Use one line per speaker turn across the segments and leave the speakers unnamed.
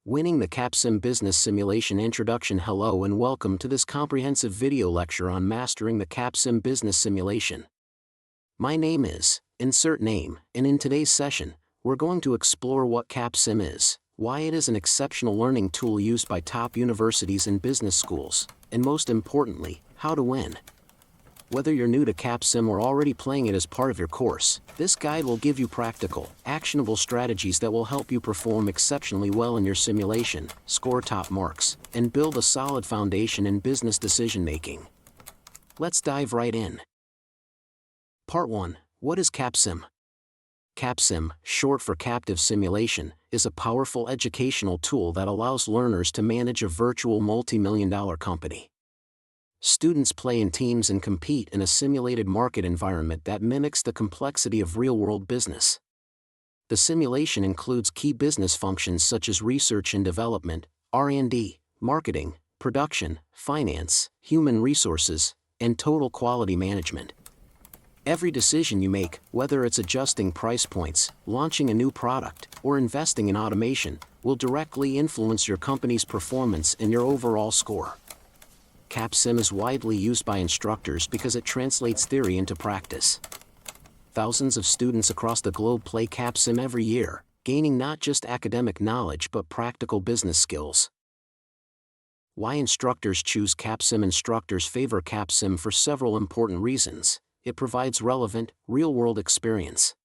Winning the Capsim Business Simulation Introduction. Hello and welcome to this comprehensive video lecture on mastering the Capsim Business Simulation. My name is, insert name, and in today's session, we're going to explore what Capsim is, why it is an exceptional learning tool used by top universities and business schools, and most importantly, how to win. Whether you're new to Capsim or already playing it as part of your course, this guide will give you practical, actionable strategies that will help you perform exceptionally well in your simulation, score top marks, and build a solid foundation in business decision-making. Let's dive right in. Part 1. What is Capsim? Capsim, short for Captive Simulation, is a powerful educational tool that allows learners to manage a virtual multi-million-dollar company. Students play in teams and compete in a simulated market environment that mimics the complexity of real-world business. The simulation includes key business functions such as research and development, R&D, marketing, production, finance, human resources, and total quality management. Every decision you make, whether it's adjusting price points, launching a new product, or investing in automation, will directly influence your company's performance and your overall score. Capsim is widely used by instructors because it translates theory into practice. Thousands of students across the globe play Capsim every year, gaining not just academic knowledge but practical business skills. Why instructors choose Capsim? Instructors favor Capsim for several important reasons. It provides relevant, real-world experience.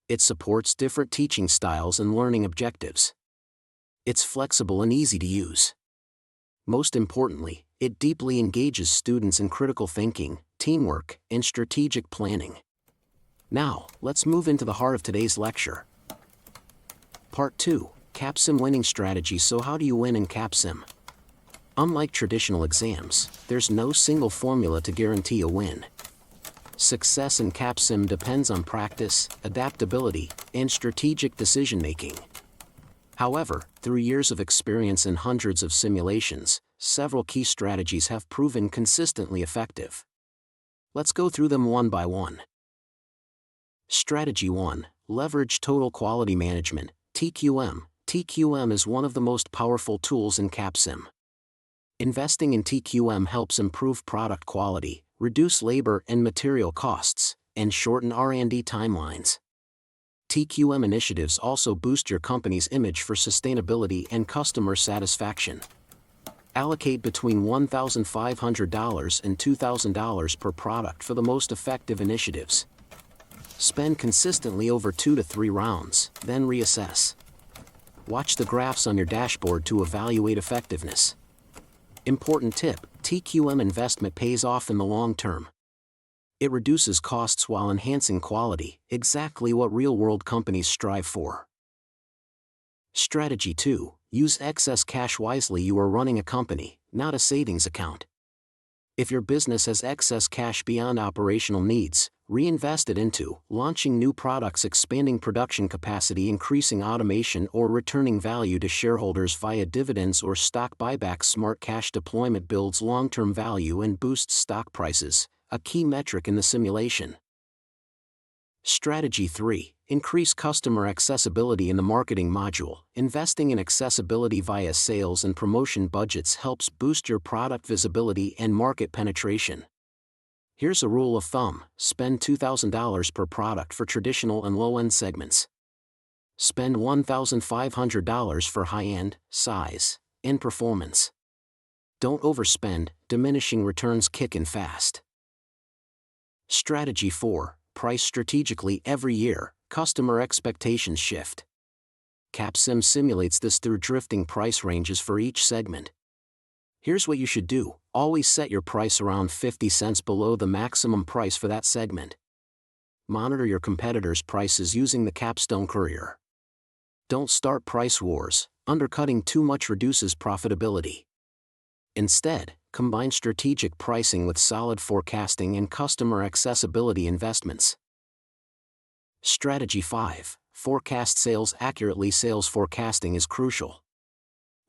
It supports different teaching styles and learning objectives. It's flexible and easy to use. Most importantly, it deeply engages students in critical thinking, teamwork, and strategic planning. Now, let's move into the heart of today's lecture. Part 2. Capsim Winning Strategy. So how do you win in Capsim? Unlike traditional exams, there's no single formula to guarantee a win. Success in Capsim depends on practice, adaptability, and strategic decision-making. However, through years of experience and hundreds of simulations, several key strategies have proven consistently effective. Let's go through them one by one. Strategy 1. Leverage Total Quality Management, TQM. TQM is one of the most powerful tools in Capsim. Investing in TQM helps improve product quality, reduce labor and material costs, and shorten R&D timelines. TQM initiatives also boost your company's image for sustainability and customer satisfaction. Allocate between $1,500 and $2,000 per product for the most effective initiatives. Spend consistently over 2 to 3 rounds, then reassess. Watch the graphs on your dashboard to evaluate effectiveness. Important tip: TQM investment pays off in the long term. It reduces costs while enhancing quality, exactly what real-world companies strive for. Strategy 2. Use excess cash wisely. You are running a company, not a savings account. If your business has excess cash beyond operational needs, reinvest it into launching new products, expanding production capacity, increasing automation, or returning value to shareholders via dividends or stock buybacks. Smart cash deployment builds long-term value and boosts stock prices, a key metric in the simulation. Strategy 3. Increase customer accessibility in the marketing module. Investing in accessibility via sales and promotion budgets helps boost your product visibility and market penetration. Here's a rule of thumb: spend $2,000 per product for traditional and low-end segments. Spend $1,500 for high-end, size, and performance. Don't overspend, diminishing returns kick in fast. Strategy 4. Price strategically. Every year, customer expectations shift. Capsim simulates this through drifting price ranges for each segment. Here's what you should do: always set your price around 50 cents below the maximum price for that segment. Monitor your competitors' prices using the Capstone courier. Don't start price wars. Undercutting too much reduces profitability. Instead, combine strategic pricing with solid forecasting and customer accessibility investments. Strategy 5. Forecast sales accurately. Sales forecasting is crucial.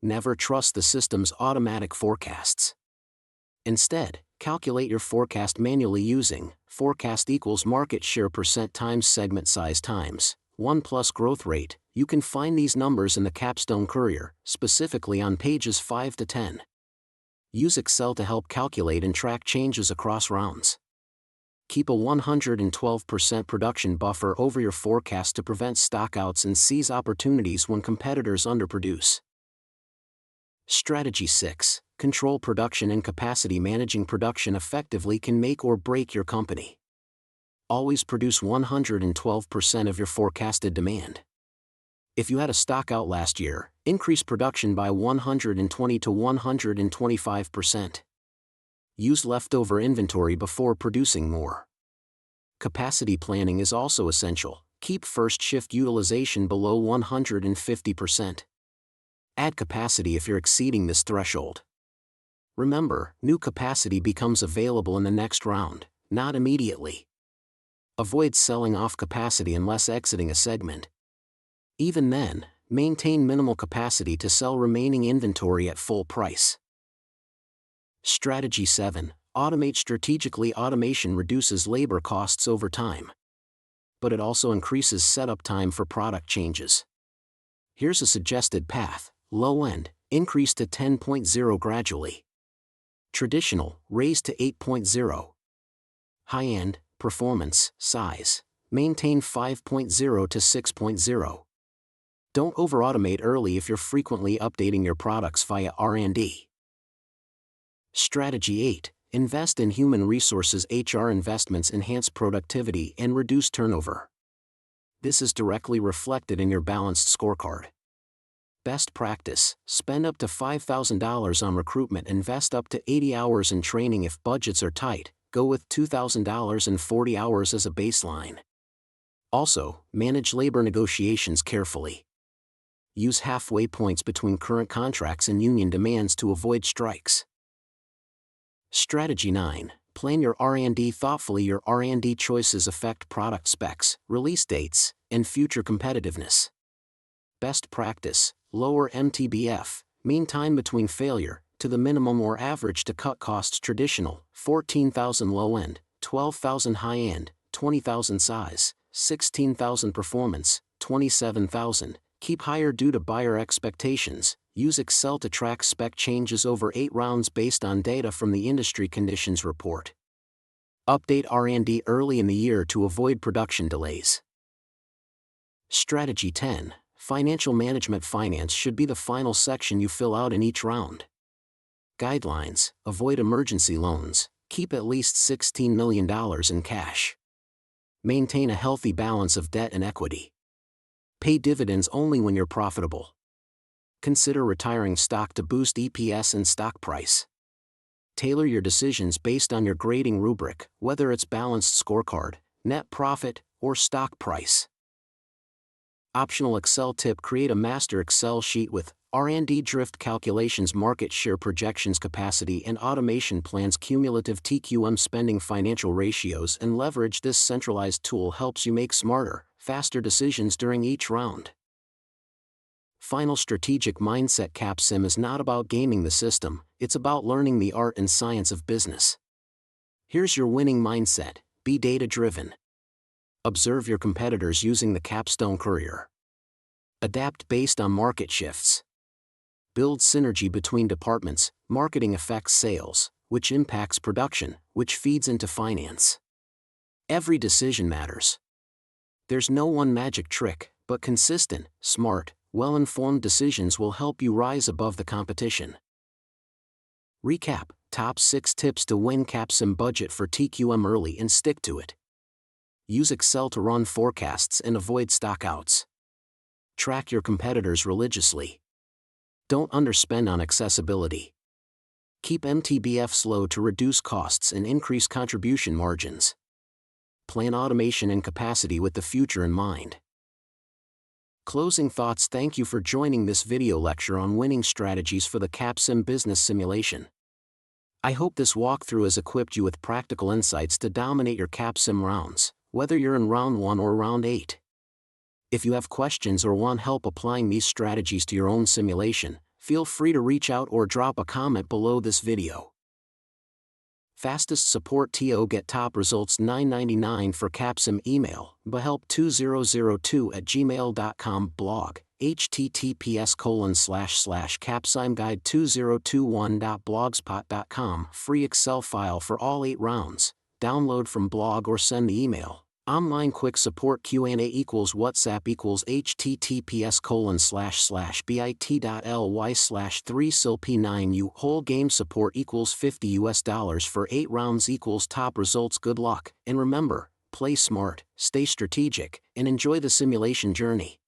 Never trust the system's automatic forecasts. Instead, calculate your forecast manually using forecast equals market share % times segment size times 1 plus growth rate, You can find these numbers in the Capstone Courier, specifically on pages 5 to 10. Use Excel to help calculate and track changes across rounds. Keep a 112% production buffer over your forecast to prevent stockouts and seize opportunities when competitors underproduce. Strategy 6. Control production and capacity. Managing production effectively can make or break your company. Always produce 112% of your forecasted demand. If you had a stockout last year, increase production by 120 to 125%. Use leftover inventory before producing more. Capacity planning is also essential. Keep first shift utilization below 150%. Add capacity if you're exceeding this threshold. Remember, new capacity becomes available in the next round, not immediately. Avoid selling off capacity unless exiting a segment. Even then, maintain minimal capacity to sell remaining inventory at full price. Strategy 7. Automate strategically. Automation reduces labor costs over time, but it also increases setup time for product changes. Here's a suggested path. Low end, increase to 10.0 gradually. Traditional, raise to 8.0. High end, performance, size, maintain 5.0 to 6.0. Don't over-automate early if you're frequently updating your products via R&D. Strategy 8. Invest in human resources. HR investments enhance productivity and reduce turnover. This is directly reflected in your balanced scorecard. Best practice: spend up to $5,000 on recruitment. Invest up to 80 hours in training. If budgets are tight, go with $2,000 and 40 hours as a baseline. Also, manage labor negotiations carefully. Use halfway points between current contracts and union demands to avoid strikes. Strategy 9. Plan your R&D thoughtfully. Your R&D choices affect product specs, release dates, and future competitiveness. Best practice: lower MTBF, mean time between failure, to the minimum or average to cut costs. Traditional, 14,000 low end, 12,000 high end, 20,000 size, 16,000 performance, 27,000. Keep higher due to buyer expectations. Use Excel to track spec changes over 8 rounds based on data from the Industry Conditions Report. Update R&D early in the year to avoid production delays. Strategy 10. Financial management. Finance should be the final section you fill out in each round. Guidelines: avoid emergency loans, keep at least $16 million in cash. Maintain a healthy balance of debt and equity. Pay dividends only when you're profitable. Consider retiring stock to boost EPS and stock price. Tailor your decisions based on your grading rubric, whether it's balanced scorecard, net profit, or stock price. Optional Excel tip: create a master Excel sheet with R&D drift calculations, market share projections, capacity and automation plans, cumulative TQM spending, financial ratios, and leverage. This centralized tool helps you make smarter, faster decisions during each round. Final strategic mindset: Capsim is not about gaming the system, it's about learning the art and science of business. Here's your winning mindset: be data-driven. Observe your competitors using the Capstone Courier. Adapt based on market shifts. Build synergy between departments. Marketing affects sales, which impacts production, which feeds into finance. Every decision matters. There's no one magic trick, but consistent, smart, well-informed decisions will help you rise above the competition. Recap: top 6 tips to win Capsim. Budget for TQM early and stick to it. Use Excel to run forecasts and avoid stockouts. Track your competitors religiously. Don't underspend on accessibility. Keep MTBFs low to reduce costs and increase contribution margins. Plan automation and capacity with the future in mind. Closing thoughts: thank you for joining this video lecture on winning strategies for the Capsim business simulation. I hope this walkthrough has equipped you with practical insights to dominate your Capsim rounds, whether you're in round 1 or round 8. If you have questions or want help applying these strategies to your own simulation, feel free to reach out or drop a comment below this video. Fastest support TO get top results $9.99 for Capsim email, behelp2002@gmail.com blog, https://capsimguide2021.blogspot.com free Excel file for all 8 rounds, download from blog or send email. Online quick support Q&A equals WhatsApp equals https://bit.ly/3silp9u whole game support equals $50 for 8 rounds equals top results. Good luck, and remember, play smart, stay strategic, and enjoy the simulation journey.